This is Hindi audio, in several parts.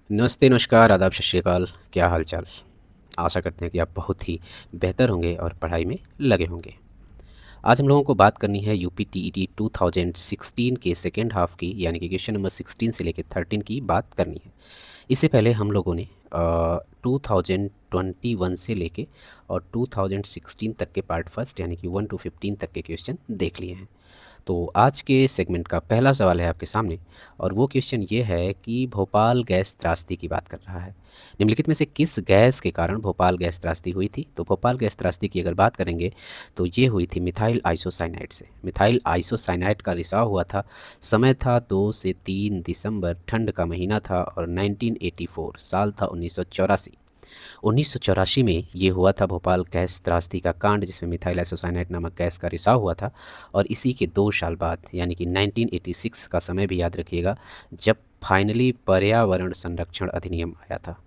नमस्ते, नमस्कार, आदाब, सत श्री अकाल। क्या हाल चाल? आशा करते हैं कि आप बहुत ही बेहतर होंगे और पढ़ाई में लगे होंगे। आज हम लोगों को बात करनी है यूपी टीईटी 2016 के सेकेंड हाफ की, यानी कि क्वेश्चन नंबर 16 से लेकर 13 की बात करनी है। इससे पहले हम लोगों ने 2021 से लेके और 2016 तक के पार्ट फर्स्ट यानी कि 1 to 15 तक के क्वेश्चन देख लिए हैं। तो आज के सेगमेंट का पहला सवाल है आपके सामने, और वो क्वेश्चन ये है कि भोपाल गैस त्रासदी की बात कर रहा है। निम्नलिखित में से किस गैस के कारण भोपाल गैस त्रासदी हुई थी? तो भोपाल गैस त्रासदी की अगर बात करेंगे तो ये हुई थी मिथाइल आइसोसाइनाइड से। मिथाइल आइसोसाइनाइड का रिसाव हुआ था। समय था 2 से 3 दिसंबर, ठंड का महीना था और 1984 साल था 1984। 1984 में ये हुआ था भोपाल गैस त्रासदी का कांड, जिसमें मिथाइल आइसोसाइनाइड नामक गैस का रिसाव हुआ था। और इसी के 2 साल बाद यानी कि 1986 का समय भी याद रखिएगा, जब फाइनली पर्यावरण संरक्षण अधिनियम आया था।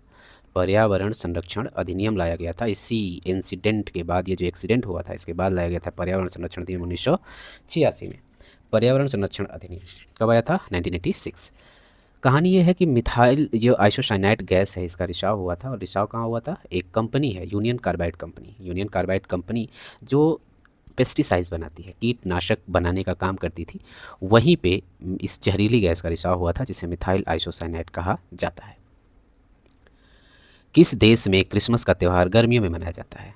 पर्यावरण संरक्षण अधिनियम लाया गया था। इसी इंसिडेंट के बाद, ये जो एक्सीडेंट हुआ था इसके बाद लाया गया था पर्यावरण संरक्षण अधिनियम 1986 में। पर्यावरण संरक्षण अधिनियम कब आया था? 1986। कहानी ये है कि मिथाइल जो आइसोसाइनाइड गैस है इसका रिसाव हुआ था, और रिसाव कहाँ हुआ था? एक कंपनी है union carbide company. Union carbide company जो पेस्टिसाइड्स बनाती है, कीटनाशक बनाने का काम करती थी, वहीं पे इस जहरीली गैस का रिसाव हुआ था, जिसे मिथाइल आइसोसाइनाइड कहा जाता है। किस देश में क्रिसमस का त्यौहार गर्मियों में मनाया जाता है?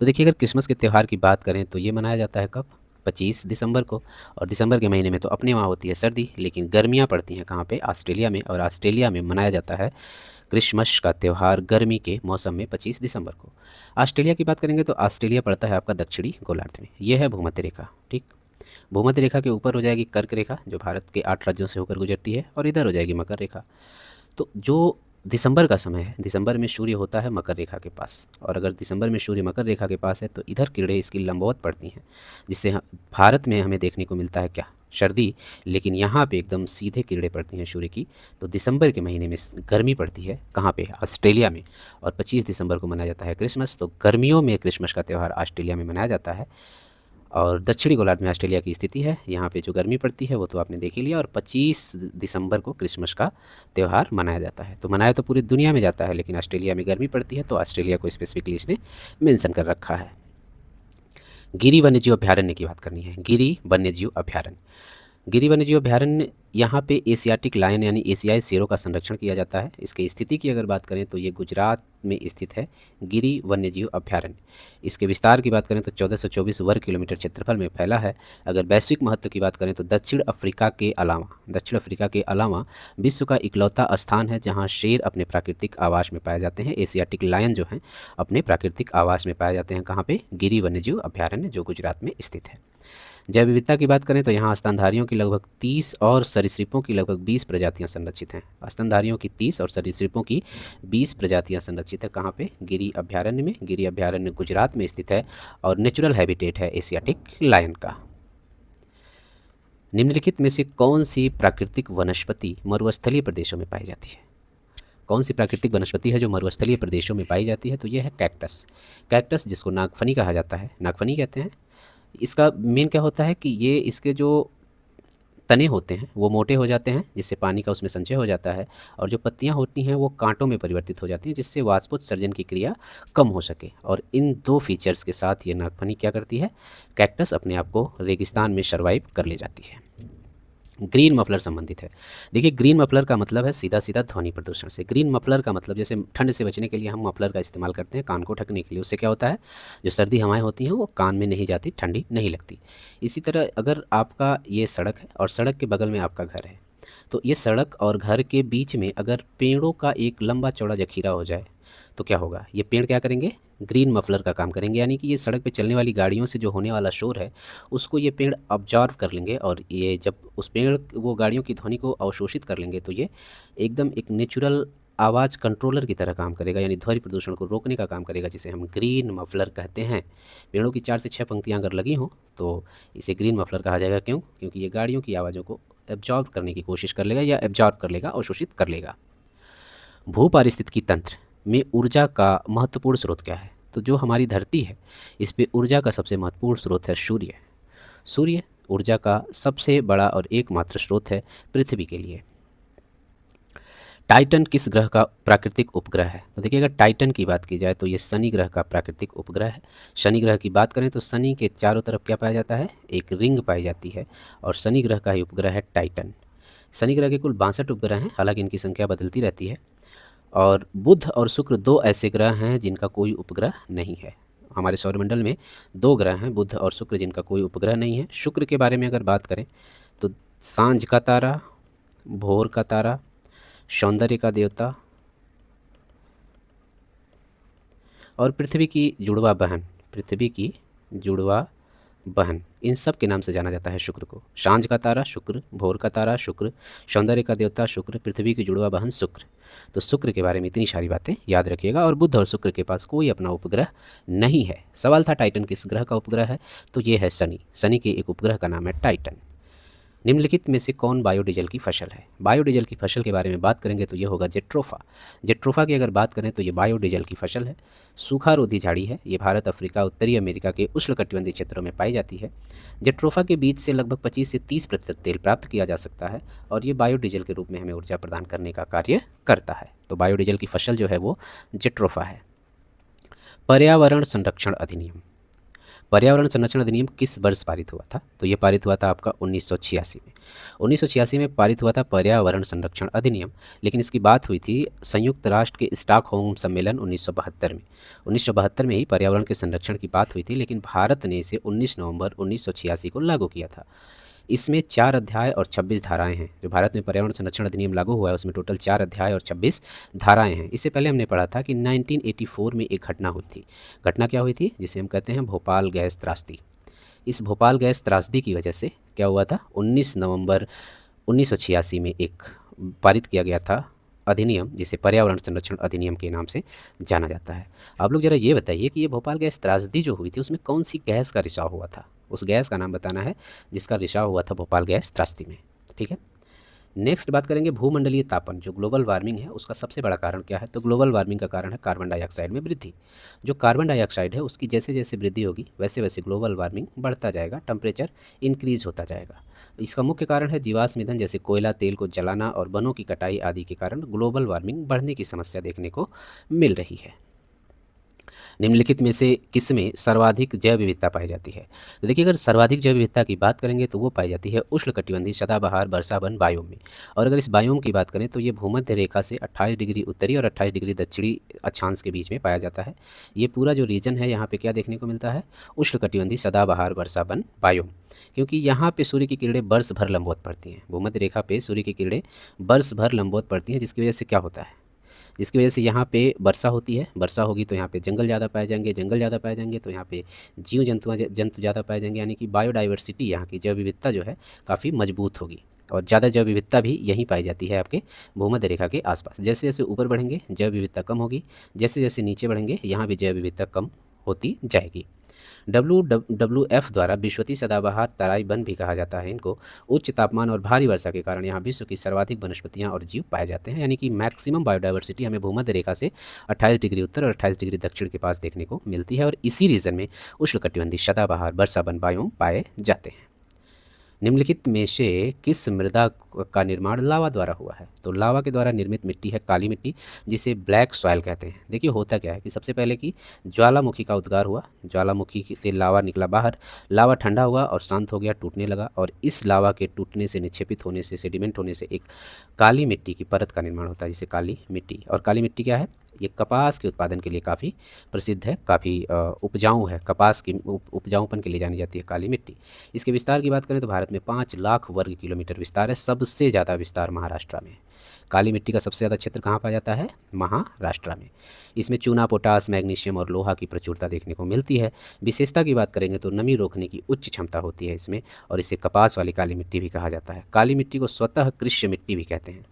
तो देखिए, अगर क्रिसमस के त्यौहार की बात करें तो ये मनाया जाता है कब? 25 दिसंबर को। और दिसंबर के महीने में तो अपने वहाँ होती है सर्दी, लेकिन गर्मियाँ पड़ती हैं कहाँ पे? ऑस्ट्रेलिया में। और ऑस्ट्रेलिया में मनाया जाता है क्रिसमस का त्यौहार गर्मी के मौसम में 25 दिसंबर को। ऑस्ट्रेलिया की बात करेंगे तो ऑस्ट्रेलिया पड़ता है आपका दक्षिणी गोलार्ध में। यह है भूमध्य रेखा। ठीक, भूमध्य रेखा के ऊपर हो जाएगी कर्क रेखा, जो भारत के 8 राज्यों से होकर गुजरती है, और इधर हो जाएगी मकर रेखा। तो जो दिसंबर का समय है, दिसंबर में सूर्य होता है मकर रेखा के पास, और अगर दिसंबर में सूर्य मकर रेखा के पास है तो इधर किरणें इसकी लंबवत पड़ती हैं, जिससे भारत में हमें देखने को मिलता है क्या? सर्दी। लेकिन यहाँ पे एकदम सीधे किरणें पड़ती हैं सूर्य की। तो दिसंबर के महीने में गर्मी पड़ती है कहाँ पे? ऑस्ट्रेलिया में। और 25 दिसंबर को मनाया जाता है क्रिसमस। तो गर्मियों में क्रिसमस का त्यौहार ऑस्ट्रेलिया में मनाया जाता है। और दक्षिणी गोलार्ध में ऑस्ट्रेलिया की स्थिति है, यहाँ पे जो गर्मी पड़ती है वो तो आपने देख ही लिया। और 25 दिसंबर को क्रिसमस का त्यौहार मनाया जाता है। तो मनाया तो पूरी दुनिया में जाता है, लेकिन ऑस्ट्रेलिया में गर्मी पड़ती है, तो ऑस्ट्रेलिया को स्पेसिफिकली इसने मेंशन कर रखा है। गिरी वन्यजीव अभ्यारण्य की बात करनी है। गिरी वन्यजीव अभ्यारण्य, गिरी वन्यजीव अभ्यारण्य, यहाँ पे एशियाटिक लायन यानी एशियाई शेरों का संरक्षण किया जाता है। इसकी स्थिति की अगर बात करें तो ये गुजरात में स्थित है, गिरी वन्यजीव अभ्यारण्य। इसके विस्तार की बात करें तो 1424 वर्ग किलोमीटर क्षेत्रफल में फैला है। अगर वैश्विक महत्व की बात करें तो दक्षिण अफ्रीका के अलावा विश्व का इकलौता स्थान है जहाँ शेर अपने प्राकृतिक आवास में पाए जाते हैं। एशियाटिक लायन जो हैं अपने प्राकृतिक आवास में पाए जाते हैं कहाँ पे? गिरी वन्यजीव अभ्यारण्य, जो गुजरात में स्थित है। जैव विविधता की बात करें तो यहाँ स्तनधारियों की लगभग 30 और सरीसृपों की लगभग 20 प्रजातियाँ संरक्षित हैं। स्तनधारियों की 30 और सरीसृपों की 20 प्रजातियाँ संरक्षित है कहाँ पे? गिरी अभ्यारण्य में। गिरी अभ्यारण्य गुजरात में स्थित है, और नेचुरल हैबिटेट है एशियाटिक लायन का। निम्नलिखित में से कौन सी प्राकृतिक वनस्पति मरुस्थलीय प्रदेशों में पाई जाती है? कौन सी प्राकृतिक वनस्पति है जो मरुस्थलीय प्रदेशों में पाई जाती है? तो यह है कैक्टस। कैक्टस, जिसको नागफनी कहा जाता है, नागफनी कहते हैं। इसका मेन क्या होता है कि ये इसके जो तने होते हैं वो मोटे हो जाते हैं, जिससे पानी का उसमें संचय हो जाता है, और जो पत्तियां होती हैं वो कांटों में परिवर्तित हो जाती हैं, जिससे वाष्पोत्सर्जन की क्रिया कम हो सके। और इन 2 फीचर्स के साथ ये नागफनी क्या करती है? कैक्टस अपने आप को रेगिस्तान में सर्वाइव कर ले जाती है। ग्रीन मफलर संबंधित है। देखिए, ग्रीन मफलर का मतलब है सीधा सीधा ध्वनि प्रदूषण से। ग्रीन मफलर का मतलब, जैसे ठंड से बचने के लिए हम मफलर का इस्तेमाल करते हैं कान को ढकने के लिए, उससे क्या होता है? जो सर्दी हवाएं होती हैं वो कान में नहीं जाती, ठंडी नहीं लगती। इसी तरह अगर आपका ये सड़क है और सड़क के बगल में आपका घर है, तो ये सड़क और घर के बीच में अगर पेड़ों का एक लंबा चौड़ा जखीरा हो जाए तो क्या होगा? ये पेड़ क्या करेंगे? ग्रीन मफलर का काम करेंगे, यानी कि ये सड़क पे चलने वाली गाड़ियों से जो होने वाला शोर है उसको ये पेड़ ऑब्जॉर्व कर लेंगे, और ये जब उस पेड़ वो गाड़ियों की ध्वनि को अवशोषित कर लेंगे तो ये एकदम एक नेचुरल आवाज़ कंट्रोलर की तरह काम करेगा, यानी ध्वनि प्रदूषण को रोकने का काम करेगा, जिसे हम ग्रीन मफलर कहते हैं। पेड़ों की 4 से 6 पंक्तियाँ अगर लगी हों तो इसे ग्रीन मफलर कहा जाएगा। क्यों? क्योंकि ये गाड़ियों की आवाज़ों को एब्जॉर्ब करने की कोशिश कर लेगा, या एब्जॉर्ब कर लेगा, अवशोषित कर लेगा। भूपारिस्थितिकी तंत्र में ऊर्जा का महत्वपूर्ण स्रोत क्या है? तो जो हमारी धरती है इस पे ऊर्जा का सबसे महत्वपूर्ण स्रोत है सूर्य। सूर्य ऊर्जा का सबसे बड़ा और एकमात्र स्रोत है पृथ्वी के लिए। टाइटन किस ग्रह का प्राकृतिक उपग्रह है? तो देखिए अगर टाइटन की बात की जाए तो ये शनि ग्रह का प्राकृतिक उपग्रह है। शनि ग्रह की बात करें तो शनि के चारों तरफ क्या पाया जाता है? एक रिंग पाई जाती है और शनि ग्रह का ही उपग्रह है टाइटन। शनि ग्रह के कुल 62 उपग्रह हैं, हालांकि इनकी संख्या बदलती रहती है। और बुध और शुक्र दो ऐसे ग्रह हैं जिनका कोई उपग्रह नहीं है। हमारे सौरमंडल में दो ग्रह हैं, बुध और शुक्र, जिनका कोई उपग्रह नहीं है। शुक्र के बारे में अगर बात करें तो सांझ का तारा, भोर का तारा, सौंदर्य का देवता और पृथ्वी की जुड़वा बहन, पृथ्वी की जुड़वा बहन, इन सब के नाम से जाना जाता है शुक्र को। सांझ का तारा शुक्र, भोर का तारा शुक्र, सौंदर्य का देवता शुक्र, पृथ्वी की जुड़वा बहन शुक्र। तो शुक्र के बारे में इतनी सारी बातें याद रखिएगा। और बुध और शुक्र के पास कोई अपना उपग्रह नहीं है। सवाल था टाइटन किस ग्रह का उपग्रह है, तो ये है शनि। शनि के एक उपग्रह का नाम है टाइटन। निम्नलिखित में से कौन बायोडीजल की फसल है? बायोडीजल की फसल के बारे में बात करेंगे तो ये होगा जेट्रोफा। जेट्रोफा की अगर बात करें तो ये बायोडीजल की फसल है। सूखारोधी झाड़ी है। ये भारत, अफ्रीका, उत्तरी अमेरिका के उष्णकटिबंधीय क्षेत्रों में पाई जाती है। जेट्रोफा के बीज से लगभग 25 से 30% तेल प्राप्त किया जा सकता है और ये बायोडीजल के रूप में हमें ऊर्जा प्रदान करने का कार्य करता है। तो बायोडीजल की फसल जो है वो जेट्रोफा है। पर्यावरण संरक्षण अधिनियम। पर्यावरण संरक्षण अधिनियम किस वर्ष पारित हुआ था? तो ये पारित हुआ था आपका 1986 में। 1986 में पारित हुआ था पर्यावरण संरक्षण अधिनियम। लेकिन इसकी बात हुई थी संयुक्त राष्ट्र के स्टॉकहोम सम्मेलन 1972 में। 1972 में ही पर्यावरण के संरक्षण की बात हुई थी, लेकिन भारत ने इसे 19 नवंबर 1986 को लागू किया था। इसमें 4 अध्याय और 26 धाराएं हैं। जो भारत में पर्यावरण संरक्षण अधिनियम लागू हुआ है उसमें टोटल 4 अध्याय और 26 धाराएं हैं। इससे पहले हमने पढ़ा था कि 1984 में एक घटना हुई थी। घटना क्या हुई थी? जिसे हम कहते हैं भोपाल गैस त्रासदी। इस भोपाल गैस त्रासदी की वजह से क्या हुआ था? 19 नवंबर 1986 में एक पारित किया गया था अधिनियम, जिसे पर्यावरण संरक्षण अधिनियम के नाम से जाना जाता है। आप लोग ज़रा ये बताइए कि ये भोपाल गैस त्रासदी जो हुई थी उसमें कौन सी गैस का रिसाव हुआ था? उस गैस का नाम बताना है जिसका रिसाव हुआ था भोपाल गैस त्रासदी में। ठीक है। नेक्स्ट बात करेंगे भूमंडलीय तापन, जो ग्लोबल वार्मिंग है उसका सबसे बड़ा कारण क्या है? तो ग्लोबल वार्मिंग का कारण है कार्बन डाइऑक्साइड में वृद्धि। जो कार्बन डाइऑक्साइड है उसकी जैसे जैसे वृद्धि होगी वैसे वैसे ग्लोबल वार्मिंग बढ़ता जाएगा, टेम्परेचर इंक्रीज होता जाएगा। इसका मुख्य कारण है जीवाश्म ईंधन जैसे कोयला, तेल को जलाना और वनों की कटाई आदि के कारण ग्लोबल वार्मिंग बढ़ने की समस्या देखने को मिल रही है। निम्नलिखित में से किसमें सर्वाधिक जैव विविधता पाई जाती है? तो देखिए अगर सर्वाधिक जैव विविधता की बात करेंगे तो वो पाई जाती है उष्णकटिबंधीय सदाबहार वर्षावन बायोम में। और अगर इस बायोम की बात करें तो ये भूमध्य रेखा से 28 डिग्री उत्तरी और 28 डिग्री दक्षिणी अक्षांश के बीच में पाया जाता है। ये पूरा जो रीजन है यहाँ पे क्या देखने को मिलता है? उष्णकटिबंधीय सदाबहार वर्षावन बायोम। क्योंकि यहाँ पे सूर्य की किरणें वर्ष भर लंबवत पड़ती हैं। भूमध्य रेखा पे सूर्य की किरणें वर्ष भर लंबवत पड़ती हैं, जिसकी वजह से क्या होता है? जिसकी वजह से यहाँ पे वर्षा होती है। वर्षा होगी तो यहाँ पे जंगल ज़्यादा पाए जाएंगे, जंगल ज़्यादा पाए जाएंगे तो यहाँ पे जीव जंतु ज़्यादा पाए जाएंगे, यानी कि बायोडाइवर्सिटी, यहाँ की जैव विविधता जो है काफ़ी मजबूत होगी। और ज़्यादा जैव विविधता भी यहीं पाई जाती है आपके भूमध्य रेखा के आसपास। जैसे जैसे ऊपर बढ़ेंगे जैव विविधता कम होगी, जैसे जैसे नीचे बढ़ेंगे यहाँ भी जैव विविधता कम होती जाएगी। WWF द्वारा विश्वती सदाबहार तराई वन भी कहा जाता है इनको। उच्च तापमान और भारी वर्षा के कारण यहाँ विश्व की सर्वाधिक वनस्पतियाँ और जीव पाए जाते हैं, यानी कि मैक्सिमम बायोडाइवर्सिटी हमें भूमध्य रेखा से 28 डिग्री उत्तर और 28 डिग्री दक्षिण के पास देखने को मिलती है। और इसी रीजन में उष्णकटिबंधीय सदाबहार वर्षावन बायोम पाए जाते हैं। निम्नलिखित में से किस मृदा का निर्माण लावा द्वारा हुआ है? तो लावा के द्वारा निर्मित मिट्टी है काली मिट्टी, जिसे ब्लैक सॉइल कहते हैं। देखिए होता क्या है कि सबसे पहले कि ज्वालामुखी का उद्गार हुआ, ज्वालामुखी से लावा निकला बाहर, लावा ठंडा हुआ और शांत हो गया, टूटने लगा, और इस लावा के टूटने से, निक्षेपित होने से, सेडिमेंट होने से एक काली मिट्टी की परत का निर्माण होता है, जिसे काली मिट्टी। और काली मिट्टी क्या है? ये कपास के उत्पादन के लिए काफ़ी प्रसिद्ध है, काफ़ी उपजाऊ है। कपास की उपजाऊपन के लिए जानी जाती है काली मिट्टी। इसके विस्तार की बात करें तो भारत में 5 लाख वर्ग किलोमीटर विस्तार है। सबसे ज़्यादा विस्तार महाराष्ट्र में। काली मिट्टी का सबसे ज़्यादा क्षेत्र कहाँ पाया जाता है? महाराष्ट्र में। इसमें चूना, पोटास, मैग्नीशियम और लोहा की प्रचुरता देखने को मिलती है। विशेषता की बात करेंगे तो नमी रोकने की उच्च क्षमता होती है इसमें, और इसे कपास वाली काली मिट्टी भी कहा जाता है। काली मिट्टी को स्वतः कृष्य मिट्टी भी कहते हैं।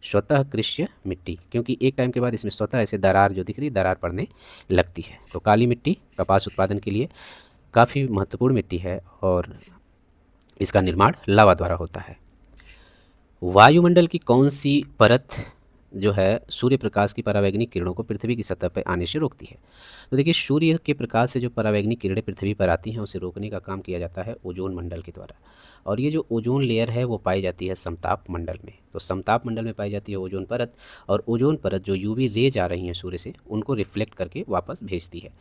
स्वतः कृष्य मिट्टी, क्योंकि एक टाइम के बाद इसमें स्वतः ऐसे दरार जो दिख रही, दरार पड़ने लगती है। तो काली मिट्टी कपास उत्पादन के लिए काफ़ी महत्वपूर्ण मिट्टी है और इसका निर्माण लावा द्वारा होता है। वायुमंडल की कौन सी परत जो है सूर्य प्रकाश की परावैंगनिक किरणों को पृथ्वी की सतह पर आने से रोकती है? तो देखिए सूर्य के प्रकाश से जो परावैंगनिक किरणें पृथ्वी पर आती हैं उसे रोकने का काम किया जाता है ओजोन मंडल के द्वारा। और ये जो ओजोन लेयर है वो पाई जाती है समताप मंडल में। तो समताप मंडल में पाई जाती है ओजोन परत, और ओजोन परत जो यूवी रेज आ रही हैं सूर्य से उनको रिफ्लेक्ट करके वापस भेजती है।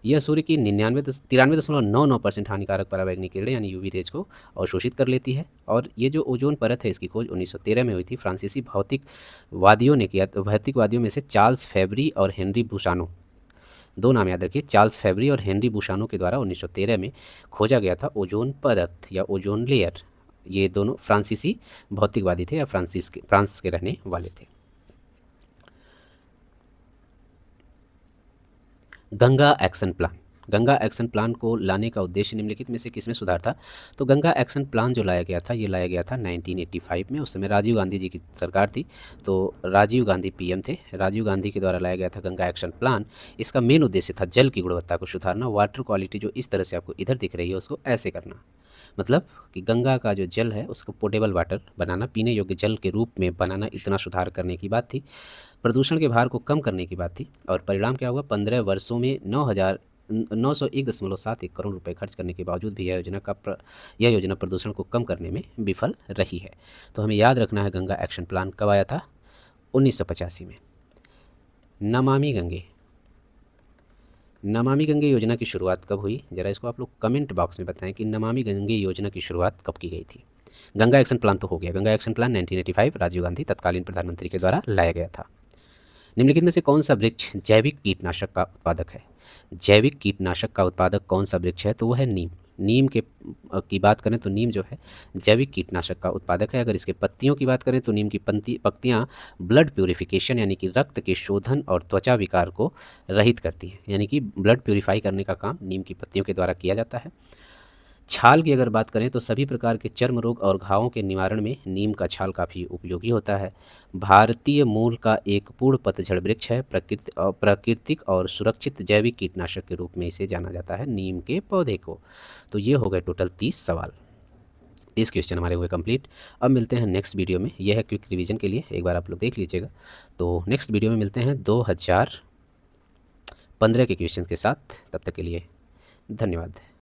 यह सूर्य की 93.99% हानिकारक पराबैंगनी किरणें यानी यूवी रेज को अवशोषित कर लेती है। और ये जो ओजोन परत है इसकी खोज 1913 में हुई थी। फ्रांसीसी भौतिकवादियों ने किया। भौतिकवादियों में से चार्ल्स फेब्री और हेनरी बुशानो, दो नाम याद रखिए, चार्ल्स फेब्री और हेनरी बुशानो के द्वारा 1913 में खोजा गया था ओजोन परत या ओजोन लेयर। ये दोनों फ्रांसीसी भौतिकवादी थे या फ्रांस के रहने वाले थे। Ganga action plan. Ganga action plan को लाने का उद्देश्य निम्नलिखित में से किसमें सुधार था? तो गंगा एक्शन प्लान जो लाया गया था ये लाया गया था 1985 में। उस समय राजीव गांधी जी की सरकार थी, तो राजीव गांधी पीएम थे। राजीव गांधी के द्वारा लाया गया था गंगा एक्शन प्लान। इसका मेन उद्देश्य था जल की गुणवत्ता को सुधारना। वाटर क्वालिटी जो इस तरह से आपको इधर दिख रही है उसको ऐसे करना, मतलब कि गंगा का जो जल है उसको पोर्टेबल वाटर बनाना, पीने योग्य जल के रूप में बनाना, इतना सुधार करने की बात थी। प्रदूषण के भार को कम करने की बात थी। और परिणाम क्या हुआ? 15 वर्षों में 901.71 करोड़ रुपए खर्च करने के बावजूद भी यह योजना प्रदूषण को कम करने में विफल रही है। तो हमें याद रखना है गंगा एक्शन प्लान कब आया था? 1985 में। नमामि गंगे, नमामि गंगे योजना की शुरुआत कब हुई? जरा इसको आप लोग कमेंट बॉक्स में बताएं कि नमामि गंगे योजना की शुरुआत कब की गई थी। गंगा एक्शन प्लान तो हो गया। गंगा एक्शन प्लान 1985 राजीव गांधी तत्कालीन प्रधानमंत्री के द्वारा लाया गया था। निम्नलिखित में से कौन सा वृक्ष जैविक कीटनाशक का उत्पादक है? जैविक कीटनाशक का उत्पादक कौन सा वृक्ष है? तो वह है नीम। नीम के की बात करें तो नीम जो है जैविक कीटनाशक का उत्पादक है। अगर इसके पत्तियों की बात करें तो नीम की पत्तियां ब्लड प्यूरिफिकेशन यानी कि रक्त के शोधन और त्वचा विकार को रहित करती हैं, यानी कि ब्लड प्यूरिफाई करने का काम नीम की पत्तियों के द्वारा किया जाता है। छाल की अगर बात करें तो सभी प्रकार के चर्म रोग और घावों के निवारण में नीम का छाल काफ़ी उपयोगी होता है। भारतीय मूल का एक पूर्ण पतझड़ वृक्ष है। प्राकृतिक और सुरक्षित जैविक कीटनाशक के रूप में इसे जाना जाता है, नीम के पौधे को। तो ये हो गए टोटल 30 सवाल। 30 क्वेश्चन हमारे हुए कंप्लीट। अब मिलते हैं नेक्स्ट वीडियो में। यह है क्विक रिवीजन के लिए, एक बार आप लोग देख लीजिएगा। तो नेक्स्ट वीडियो में मिलते हैं 2015 के क्वेश्चन के साथ। तब तक के लिए धन्यवाद।